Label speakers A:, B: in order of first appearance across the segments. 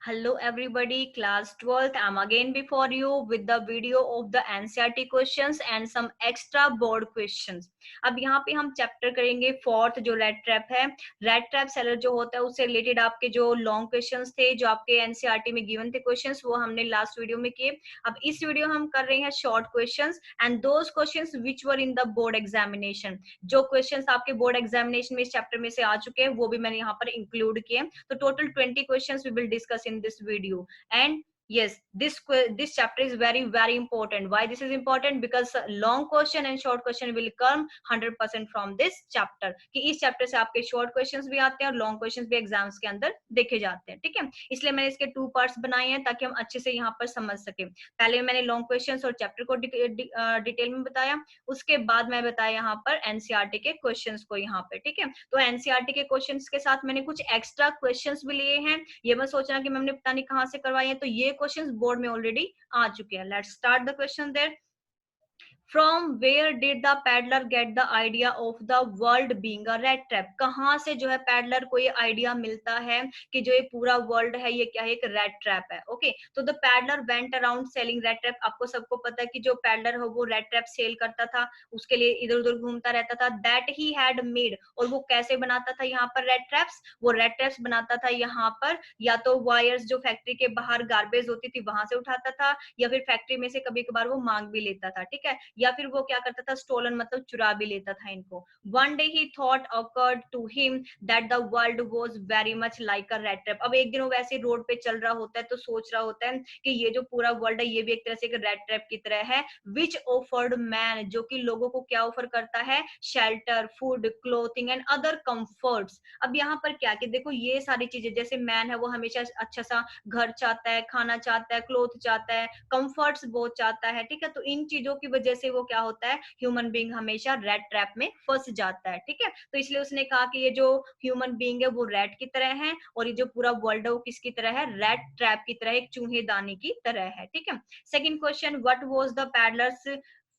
A: Hello everybody, class 12th. I'm again before you with the video of the NCERT questions and some extra board questions. अब यहाँ पे हम chapter करेंगे fourth जो red trap है. Red trap seller जो होता है उससे रिलेटेड आपके जो लॉन्ग क्वेश्चंस थे जो आपके एनसीईआरटी में गिवन थे क्वेश्चंस वो हमने लास्ट वीडियो में किए. अब इस वीडियो हम कर रहे हैं short questions and those questions which were in the board examination. जो क्वेश्चंस आपके बोर्ड एग्जामिनेशन में इस चैप्टर में से आ चुके हैं वो भी मैंने यहाँ पर इंक्लूड किए. तो total 20 questions we will discuss in this video. And yes, this chapter is very important. Why this is important? Because long question and short question will come 100% from this chapter. कि इस chapter से आपके short questions भी आते हैं और long questions भी exams के अंदर देखे जाते हैं. ठीक है, इसलिए मैंने इसके 2 पार्ट्स बनाए हैं ताकि हम अच्छे से यहाँ पर समझ सके. पहले मैंने लॉन्ग क्वेश्चंस और चैप्टर को डिटेल में बताया, उसके बाद मैं बताया यहाँ पर एनसीईआरटी के क्वेश्चंस को यहाँ पे. ठीक है, तो एनसीईआरटी के क्वेश्चंस के साथ मैंने कुछ एक्स्ट्रा क्वेश्चंस भी लिए हैं. ये मत सोचना कि मैंने पता नहीं कहाँ से करवाए हैं. तो ये क्वेश्चंस बोर्ड में ऑलरेडी आ चुके हैं. Let's start the question there. From where did the peddler get the idea of the world being a rat trap? कहाँ से जो है पैडलर को ये आइडिया मिलता है कि जो ये पूरा वर्ल्ड है ये क्या है, एक रेड ट्रैप है. ओके, तो the peddler went around selling red trap. आपको सबको पता है कि जो पैडलर हो वो रेड ट्रैप सेल करता था, उसके लिए इधर उधर घूमता रहता था. दैट ही हैड मेड, और वो कैसे बनाता था यहाँ पर रेड ट्रैप्स? वो रेड ट्रैप्स बनाता था यहाँ पर या तो वायर्स जो फैक्ट्री के बाहर गार्बेज होती थी वहां से उठाता था, या फिर फैक्ट्री में से कभी कभार वो मांग भी लेता था. ठीक है, या फिर वो क्या करता था, स्टोलन मतलब चुरा भी लेता था इनको. One day he thought occurred to him that the world was very much like a rat trap. अब एक दिन वो वैसे रोड पे चल रहा होता है तो सोच रहा होता है कि ये जो पूरा वर्ल्ड है ये भी एक तरह से एक रेड ट्रैप की तरह है. विच ऑफर्ड मैन, जो कि लोगों को क्या ऑफर करता है, shelter, food, clothing and other comforts. अब यहाँ पर क्या कि देखो ये सारी चीजें, जैसे मैन है वो हमेशा अच्छा सा घर चाहता है, खाना चाहता है, क्लोथ चाहता है, कंफर्ट्स बहुत चाहता है. ठीक है, तो इन चीजों की वजह से वो क्या होता है, ह्यूमन बीइंग हमेशा रेड ट्रैप में फंस जाता है. ठीक है, तो इसलिए उसने कहा कि ये जो ह्यूमन बीइंग है वो रेड की तरह है और ये जो पूरा वर्ल्ड है वो किसकी तरह है, रेड ट्रैप की तरह, एक चूहेदानी की तरह है. ठीक है, second question, what was the peddlers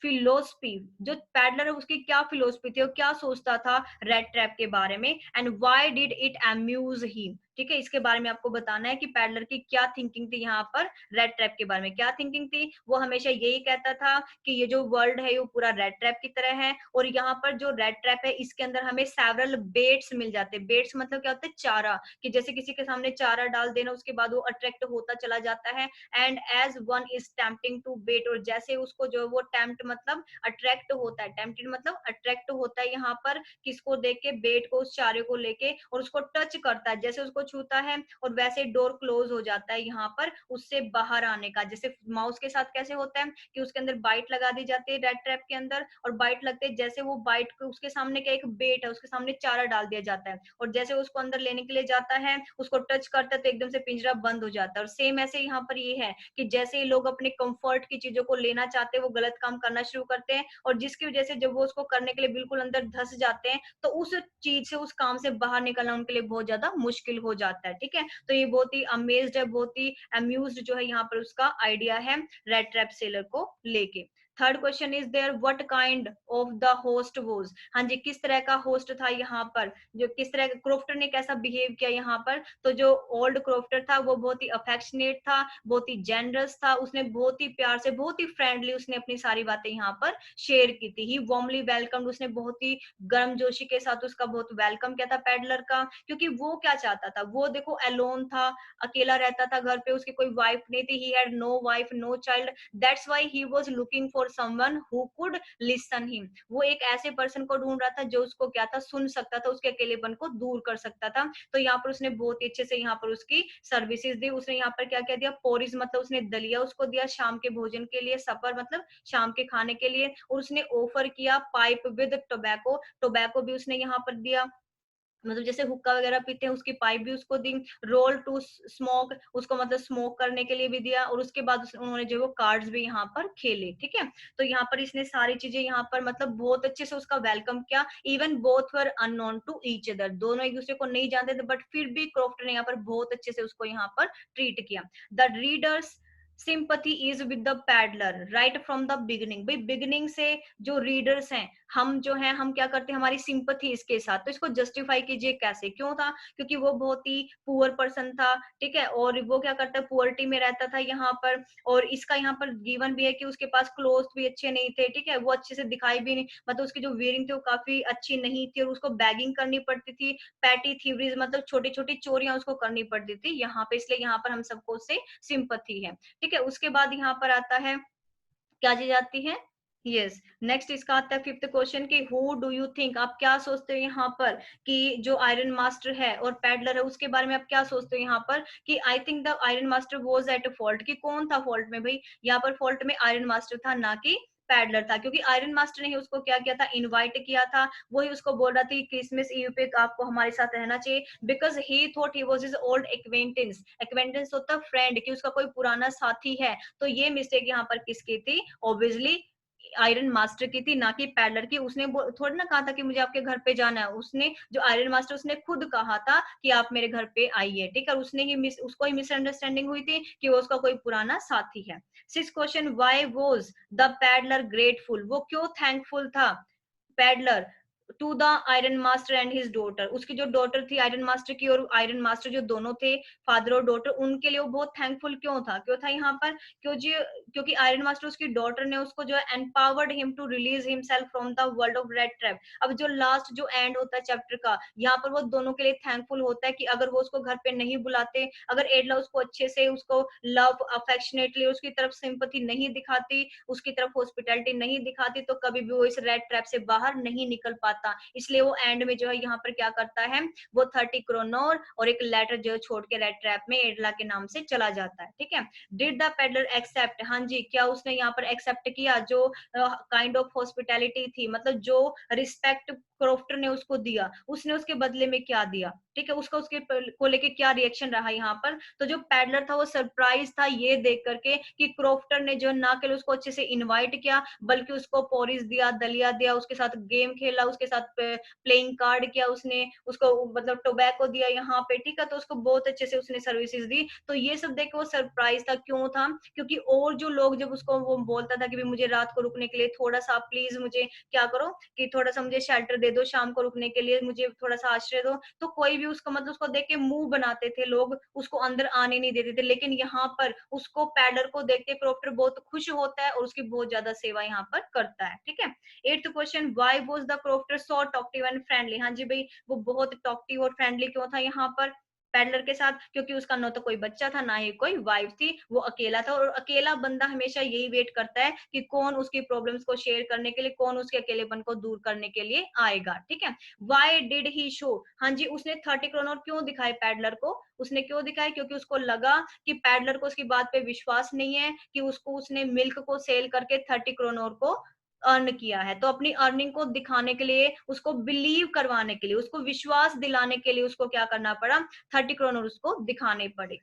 A: philosophy. जो पैडलर है उसकी क्या फिलोसफी थी और क्या सोचता था रेड ट्रैप के बारे में. And why did it amuse him. ठीक है, इसके बारे में आपको बताना है कि पैडलर की क्या थिंकिंग थी यहाँ पर रेड ट्रैप के बारे में. क्या थिंकिंग थी, वो हमेशा यही कहता था कि ये जो वर्ल्ड है वो पूरा रेड ट्रैप की तरह है और यहाँ पर जो रेड ट्रैप है इसके अंदर हमें सेवरल बेट्स मिल जाते हैं. बेट्स मतलब क्या होता है, चारा, कि जैसे किसी के सामने चारा डाल देना उसके बाद वो अट्रैक्ट होता चला जाता है. And as one is tempting to bet, और जैसे उसको जो वो टेम्प्ट मतलब अट्रैक्ट होता है, टेम्प्टेड मतलब अट्रैक्ट होता है यहाँ पर किसको देख के, बेट को, उस चारे को लेके, और उसको टच करता है, जैसे उसको छूता है और वैसे डोर क्लोज हो जाता है यहाँ पर उससे बाहर आने का. जैसे माउस के साथ कैसे होता है कि उसके अंदर बाइट लगा दी जाती है रेड ट्रैप के अंदर, और बाइट लगते जैसे वो बाइट को उसके सामने क्या एक बेट है उसके सामने चारा डाल दिया जाता है और जैसे उसको अंदर लेने के लिए जाता है उसको टच करता है तो एकदम से पिंजरा बंद हो जाता है. और सेम ऐसे यहाँ पर ये है कि जैसे लोग अपने कंफर्ट की चीजों को लेना चाहते हैं वो गलत काम करना शुरू करते हैं और जिसकी वजह से जब वो उसको करने के लिए बिल्कुल अंदर धस जाते हैं तो उस चीज से, उस काम से बाहर निकलना उनके लिए बहुत ज्यादा मुश्किल हो जाता है. ठीक है, तो ये बहुत ही अमेज्ड है, बहुत ही अम्यूज्ड जो है यहाँ पर उसका आइडिया है रेड ट्रैप सेलर को लेके. Third question is there, what kind of the host was. हाँ जी, किस तरह का होस्ट था यहाँ पर, जो किस तरह क्रोफ्टर ने कैसा बिहेव किया यहाँ पर. तो जो ओल्ड क्रोफ्टर था वो बहुत ही अफेक्शनेट था, बहुत ही जेनरस था, उसने बहुत ही प्यार से, बहुत ही फ्रेंडली उसने अपनी सारी बातें यहाँ पर शेयर की थी. ही वार्मली वेलकम्ड, उसने बहुत ही गर्मजोशी के साथ उसका बहुत वेलकम किया था पैडलर का, क्योंकि वो क्या चाहता था, वो देखो अलोन था, अकेला रहता था घर पे, उसकी कोई वाइफ नहीं थी, he had no wife no child. That's why he was looking for someone who could listen him. वो एक ऐसे पर्सन को ढूंढ रहा था जो उसको क्या था, सुन सकता था, उसके अकेलेपन को दूर कर सकता था. तो यहाँ पर उसने बहुत ही अच्छे से यहाँ पर उसकी सर्विसेज दी. उसने यहाँ पर क्या क्या दिया, पोरिज मतलब उसने दलिया उसको दिया शाम के भोजन के लिए, सफर मतलब शाम के खाने के लिए, और उसने ऑफर किया पाइप विद टोबैको, टोबैको भी उसने यहाँ पर दिया, मतलब जैसे हुक्का वगैरह पीते हैं उसकी पाइप भी उसको दी. रोल टू स्मोक, उसको मतलब स्मोक करने के लिए भी दिया, और उसके बाद उन्होंने जो वो कार्ड्स भी यहाँ पर खेले. ठीक है, तो यहाँ पर इसने सारी चीजें यहाँ पर मतलब बहुत अच्छे से उसका वेलकम किया. Even both were unknown to each other, दोनों एक दूसरे को नहीं जानते थे बट फिर भी क्रॉफ्ट ने यहाँ पर बहुत अच्छे से उसको यहाँ पर ट्रीट किया. The readers sympathy is with the peddler right from the beginning. भाई बिगिनिंग से जो रीडर्स हैं हम जो है हम क्या करते हैं, हमारी सिंपथी इसके साथ। तो इसको जस्टिफाई कीजिए कैसे, क्यों था? क्योंकि वो बहुत ही पुअर पर्सन था, ठीक है, और वो क्या करता है, पुअर्टी में रहता था यहाँ पर, और इसका यहाँ पर गिवन भी है कि उसके पास क्लोथ भी अच्छे नहीं थे, ठीक है, वो अच्छे से दिखाई भी नहीं, मतलब उसकी जो वेयरिंग थी वो काफी अच्छी नहीं थी, और उसको बैगिंग करनी पड़ती थी, पैटी थीवरीज मतलब छोटी छोटी चोरियां उसको करनी पड़ती थी यहाँ पे, इसलिए यहाँ पर हम सबको उससे सिंपथी है, ठीक है। उसके बाद यहाँ पर आता है, क्या चीज आती है, यस, नेक्स्ट इसका आता है फिफ्थ क्वेश्चन कि हु डू यू थिंक, आप क्या सोचते हो यहाँ पर कि जो आयरन मास्टर है और पैडलर है उसके बारे में आप क्या सोचते हो यहाँ पर कि I think the iron master was at fault, कि कौन था फॉल्ट में भाई, यहाँ पर फॉल्ट में आयरन मास्टर था ना कि पैडलर था, क्योंकि आयरन मास्टर ने ही उसको क्या किया था, इनवाइट किया था, वही उसको बोल रहा था कि क्रिसमस ईव पे आपको हमारे साथ रहना चाहिए, because he thought he was his old acquaintance, acquaintance होता फ्रेंड, कि उसका कोई पुराना साथी है। तो ये मिस्टेक यहाँ पर किसकी थी, ऑब्वियसली आयरन मास्टर की थी, ना कि पैडलर की। उसने थोड़ी ना कहा था कि मुझे आपके घर पे जाना है, उसने जो आयरन मास्टर उसने खुद कहा था कि आप मेरे घर पे आइए, ठीक है, उसने ही उसको ही मिसअंडरस्टैंडिंग हुई थी कि वो उसका कोई पुराना साथी है। Six question, why was the peddler grateful, वो क्यों थैंकफुल था peddler to the iron master and his daughter, उसकी जो डॉटर थी आयरन मास्टर की और आयरन मास्टर जो दोनों थे, फादर और डॉटर, उनके लिए वो बहुत थैंकफुल क्यों था यहाँ पर, क्योंकि आयरन मास्टर उसकी डॉटर ने उसको जो है empowered him to release himself from the world of rat trap. अब जो लास्ट जो एंड होता है चैप्टर का, यहाँ पर वो दोनों के लिए थैंकफुल होता है कि अगर वो उसको घर पे नहीं बुलाते, अगर एडला उसको अच्छे से उसको लव अफेक्शनेटली उसकी तरफ सिंपैथी नहीं दिखाती, उसकी तरफ हॉस्पिटैलिटी नहीं दिखाती, तो कभी भी वो इस रेड ट्रैप से बाहर नहीं निकल पाता। इसलिए वो एंड में जो है यहाँ पर क्या करता है, वो 30 क्रोनोर और एक लेटर जो छोड़ के रेड ट्रैप में एडला के नाम से चला जाता है, ठीक है। डिड द पेडलर एक्सेप्ट, हाँ जी, क्या उसने यहाँ पर एक्सेप्ट किया जो काइंड ऑफ हॉस्पिटैलिटी थी, मतलब जो रिस्पेक्ट क्रॉफ्टर ने उसको दिया, उसने उसके बदले में क्या दिया, ठीक है, उसका उसके को लेके क्या रिएक्शन रहा यहाँ पर। तो जो पैडलर था वो सरप्राइज था ये देख करके कि क्रॉफ्टर ने जो ना केवल उसको अच्छे से इनवाइट किया, बल्कि उसको पोरिस दिया, दलिया दिया, उसके साथ गेम खेला, उसके साथ प्लेइंग कार्ड किया, उसने उसको मतलब टोबैको दिया यहाँ पे, ठीक है, तो उसको बहुत अच्छे से उसने सर्विसेज दी। तो ये सब देख के वो सरप्राइज था, क्यों था, क्योंकि और जो लोग जब उसको वो बोलता था कि मुझे रात को रुकने के लिए थोड़ा सा प्लीज मुझे क्या करो कि थोड़ा सा मुझे शेल्टर दे दो, शाम को रुकने के लिए मुझे थोड़ा सा आश्रय दो, तो कोई भी उसका मतलब उसको देख के मुंह बनाते थे लोग, उसको अंदर आने नहीं देते थे। लेकिन यहाँ पर उसको पैडलर को देख के क्रॉफ्टर बहुत खुश होता है और उसकी बहुत ज्यादा सेवा यहाँ पर करता है, ठीक है। Eighth question, why was the crofter so talkative and friendly, हाँ जी भाई, वो बहुत टॉक्टिव और फ्रेंडली क्यों था यहाँ पर पैडलर के साथ, क्योंकि उसका न तो कोई बच्चा था ना ही कोई वाइफ थी, वो अकेला था, और अकेला बंदा हमेशा यही वेट करता है कि कौन उसकी प्रॉब्लम्स को शेयर करने के लिए, कौन उसके अकेलेपन को दूर करने के लिए आएगा, ठीक है। वाई डिड ही शो, हाँ जी, उसने 30 क्रोनर क्यों दिखाए पैडलर को, उसने क्यों दिखाए, क्योंकि उसको लगा कि पैडलर को उसकी बात पे विश्वास नहीं है, कि उसको उसने मिल्क को सेल करके 30 क्रोनर को अर्न किया है, तो अपनी अर्निंग को दिखाने के लिए, उसको बिलीव करवाने के लिए, उसको विश्वास दिलाने के लिए उसको क्या करना पड़ा, 30 क्रोनर उसको दिखाने पड़े।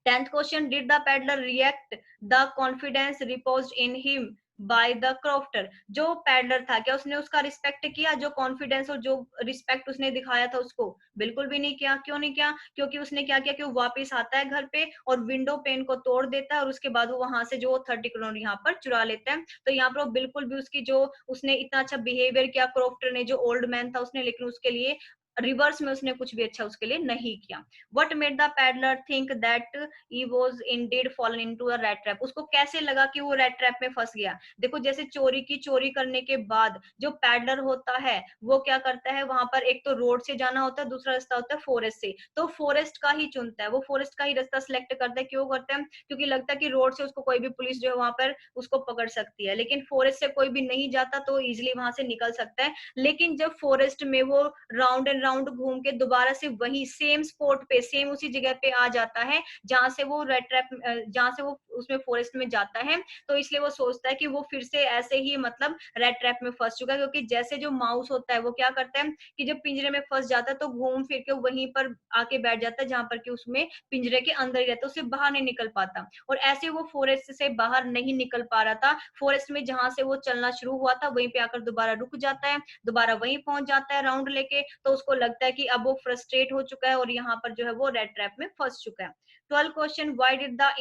A: 10th question, did the peddler react the confidence reposed in him by the crofter, जो पैडलर था क्या उसने उसका रिस्पेक्ट किया, जो कॉन्फिडेंस और जो रिस्पेक्ट उसने दिखाया था उसको, बिल्कुल भी नहीं किया। क्यों नहीं किया, क्योंकि उसने क्या किया कि वो वापस आता है घर पे और विंडो पेन को तोड़ देता है, और उसके बाद वो वहां से जो 30 करोड़ यहाँ पर चुरा लेता है। तो यहाँ पर वो बिल्कुल भी उसकी जो उसने इतना अच्छा बिहेवियर किया क्रॉफ्टर ने, जो ओल्ड मैन था उसने, लेकिन उसके लिए रिवर्स में उसने कुछ भी अच्छा उसके लिए नहीं किया। What made the peddler think that he was indeed fallen into a rat trap, उसको कैसे लगा कि वो रेड ट्रैप में फंस गया। देखो जैसे चोरी करने के बाद जो पैडलर होता है वो क्या करता है, वहां पर एक तो रोड से जाना होता है, दूसरा रास्ता होता है फॉरेस्ट से, तो फॉरेस्ट का ही चुनता है, वो फॉरेस्ट का ही रास्ता सिलेक्ट करता है। क्यों करता है, क्योंकि लगता है कि रोड से उसको कोई भी पुलिस जो है वहां पर उसको पकड़ सकती है, लेकिन फॉरेस्ट से कोई भी नहीं जाता तो इजिली वहां से निकल सकता है। लेकिन जब फॉरेस्ट में वो राउंड एंड राउंड घूम के दोबारा से वही सेम स्पॉट पे, सेम उसी जगह पे आ जाता है जहां से वो रेड ट्रैप, जहां से वो उसमें फॉरेस्ट में जाता है, तो इसलिए वो सोचता है कि वो फिर से ऐसे ही मतलब रेड ट्रैप में फंस चुका है। क्योंकि जैसे जो माउस होता है वो क्या करता है कि जब पिंजरे में फंस जाता है तो घूम फिर के वहीं पर आके बैठ जाता है जहां पर कि उसमें पिंजरे के अंदर ही रहता है, उससे बाहर नहीं निकल पाता। और ऐसे वो फॉरेस्ट से बाहर नहीं निकल पा रहा था, फॉरेस्ट में जहां से वो चलना शुरू हुआ था वहीं पे आकर दोबारा रुक जाता है, दोबारा वहीं पहुंच जाता है राउंड लेके, तो उसको लगता है कि अब वो फ्रस्ट्रेट हो चुका है और यहाँ पर जो है वो रेड ट्रैप में फंस चुका है। 12 question, why did the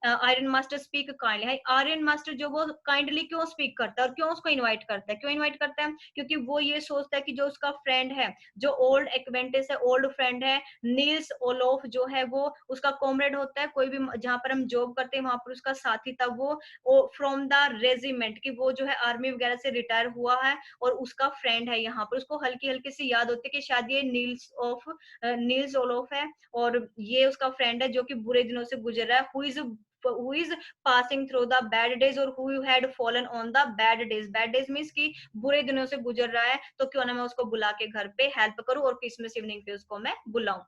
A: iron master speak kindly. Iron master जो वो काइंडली क्यों स्पीक करता है और क्यों उसको इनवाइट करता है? क्यों इनवाइट करता है? क्योंकि वो ये सोचता है कि जो उसका फ्रेंड है, जो ओल्ड एक्वेंटेंस है, ओल्ड फ्रेंड है, नील्स ओलोफ जो है वो उसका कॉमरेड होता है। कोई भी जहाँ पर हम जॉब करते हैं वहां पर उसका साथी था वो फ्रॉम द रेजिमेंट, कि वो जो है आर्मी वगैरह से रिटायर हुआ है और उसका फ्रेंड है। यहाँ पर उसको हल्की हल्की सी याद होती है कि शायद ये नील्स ओलोफ है और ये उसका फ्रेंड है जो कि बुरे दिनों से गुजर रहा है, who is passing through the bad days और who had fallen on the bad days। bad days means कि बुरे दिनों से गुजर रहा है, तो क्यों ना मैं उसको बुला के घर पे हेल्प करूं और क्रिसमस इवनिंग पे उसको मैं बुलाऊं।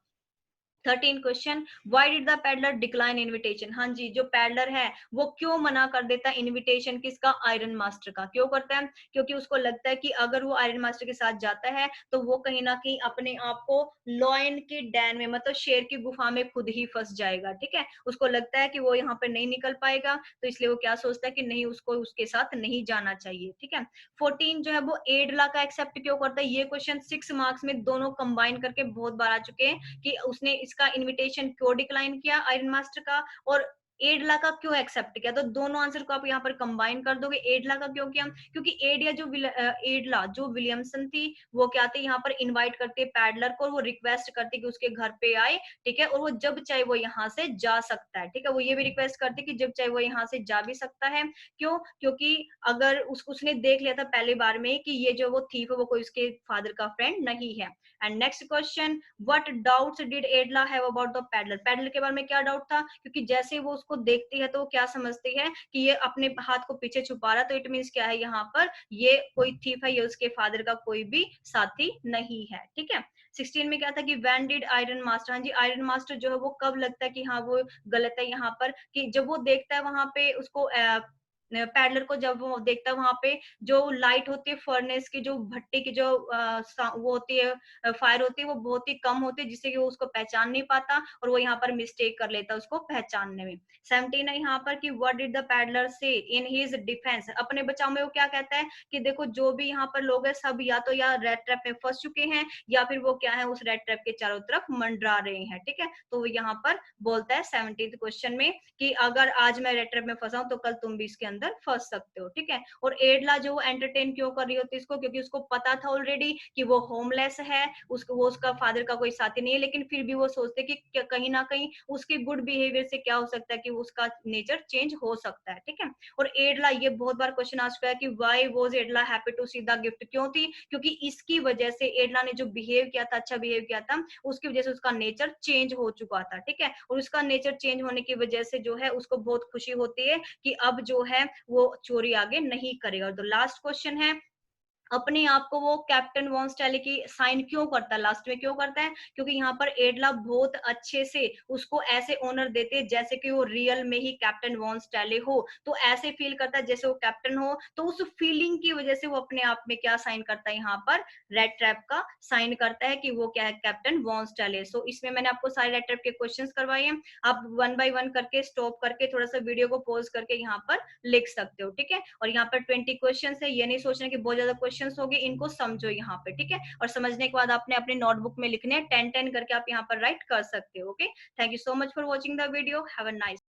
A: 13 question, why did the peddler decline invitation? हाँ जी, जो पैडलर है वो क्यों मना कर देता है इनविटेशन किसका? आयरन मास्टर का। क्यों करता है? क्योंकि उसको लगता है कि अगर वो आयरन मास्टर के साथ जाता है तो वो कहीं ना कहीं अपने आप को लॉयन की डैन में, मतलब शेर की गुफा में खुद ही फंस जाएगा। ठीक है, उसको लगता है कि वो यहाँ पर नहीं निकल पाएगा, तो इसलिए वो क्या सोचता है कि नहीं, उसको उसके साथ नहीं जाना चाहिए। ठीक है, 14 जो है वो एडला का एक्सेप्ट क्यों करता है? ये क्वेश्चन 6 मार्क्स में दोनों कंबाइन करके बहुत बार आ चुके हैं कि उसने इसका इनविटेशन क्यों डिक्लाइन किया आयरन मास्टर का, और एडला का क्यों एक्सेप्ट किया। तो दोनों आंसर को आप यहाँ पर कंबाइन कर दोगे। एडला का क्यों किया? क्योंकि एडला जो विलियमसन थी वो क्या थी, यहाँ पर इनवाइट करती है पैडलर को और वो रिक्वेस्ट करती है कि उसके घर पे आए। ठीक है, और वो जब चाहे वो यहाँ से जा सकता है। ठीक है, वो ये भी रिक्वेस्ट करती है कि जब चाहे वो यहाँ से जा भी सकता है। क्यों? क्योंकि अगर उसने देख लिया था पहली बार में कि ये जो वो थीफ है वो कोई उसके फादर का फ्रेंड नहीं है। And next question, what doubts did एडला have about the peddler? Peddler के बारे में क्या डाउट था? क्योंकि जैसे वो उसको देखती है तो वो क्या समझती है कि ये अपने हाथ को पीछे छुपा रहा है, तो इट मीन्स क्या है, यहाँ पर ये कोई थीफ है, ये उसके फादर का कोई भी साथी नहीं है। ठीक है, 16 में क्या था कि व्हेन डिड आयरन मास्टर, हाँ जी, आयरन मास्टर जो है वो कब लगता है कि हाँ वो गलत है यहाँ पर, कि जब वो देखता है वहां पे उसको पैडलर को, जब वो देखता है वहां पे जो लाइट होती है फर्नेस की, जो भट्टी की जो वो होती है, फायर होती है, वो बहुत ही कम होती है जिससे कि वो उसको पहचान नहीं पाता और वो यहाँ पर मिस्टेक कर लेता है उसको पहचानने में। 17 है यहाँ पर कि व्हाट डिड द पैडलर से इन हिज डिफेंस? अपने बचाव में वो क्या कहता है कि देखो जो भी यहाँ पर लोग हैं सब या तो या रेड ट्रैप में फंस चुके हैं या फिर वो क्या है उस रेड ट्रैप के चारों तरफ मंडरा रहे हैं। ठीक है, तो वो यहाँ पर बोलता है 17th क्वेश्चन में कि अगर आज मैं रेड ट्रैप में फंसा हूं तो कल तुम भी इसके अंदर फंस सकते हो। ठीक है, और एडला जो एंटरटेन क्यों कर रही होती है इसको? क्योंकि उसको पता था ऑलरेडी कि वो होमलेस है, वो उसका फादर का कोई साथी नहीं है, लेकिन फिर भी वो सोचते कि कहीं ना कहीं उसके गुड बिहेवियर से क्या हो सकता है कि उसका नेचर चेंज हो सकता है। ठीक है, और एडला, ये बहुत बार क्वेश्चन आ चुका है कि why was Edla happy to see the gift? क्यों थी? क्योंकि इसकी वजह से एडला ने जो बिहेव किया था, अच्छा बिहेव किया था, उसकी वजह से उसका नेचर चेंज हो चुका था। ठीक है, और उसका नेचर चेंज होने की वजह से जो है उसको बहुत खुशी होती है कि अब जो है वो चोरी आगे नहीं करेगा। और तो लास्ट क्वेश्चन है, अपने आप को वो कैप्टन वॉन स्टैले की साइन क्यों करता है? लास्ट में क्यों करता है? क्योंकि यहाँ पर एडला बहुत अच्छे से उसको ऐसे ऑनर देते हैं जैसे कि वो रियल में ही कैप्टन वॉन स्टैले हो, तो ऐसे फील करता है जैसे वो कैप्टन हो। तो उस फीलिंग की वजह से वो अपने आप में क्या साइन करता है, यहाँ पर रेड ट्रैप का साइन करता है कि वो क्या है, कैप्टन वॉन स्टैले। सो इसमें मैंने आपको सारे रेड ट्रैप के क्वेश्चन करवाए हैं, आप वन बाय वन करके स्टॉप करके थोड़ा सा वीडियो को पॉज करके यहाँ पर लिख सकते हो। ठीक है, और यहाँ पर 20 क्वेश्चन है, ये नहीं सोचना कि बहुत ज्यादा क्वेश्चन होंगे, इनको समझो यहाँ पे। ठीक है, और समझने के बाद आपने अपने नोटबुक में लिखने हैं, 10 10 करके आप यहाँ पर राइट कर सकते हो। Okay, thank you so much for watching the video, have a nice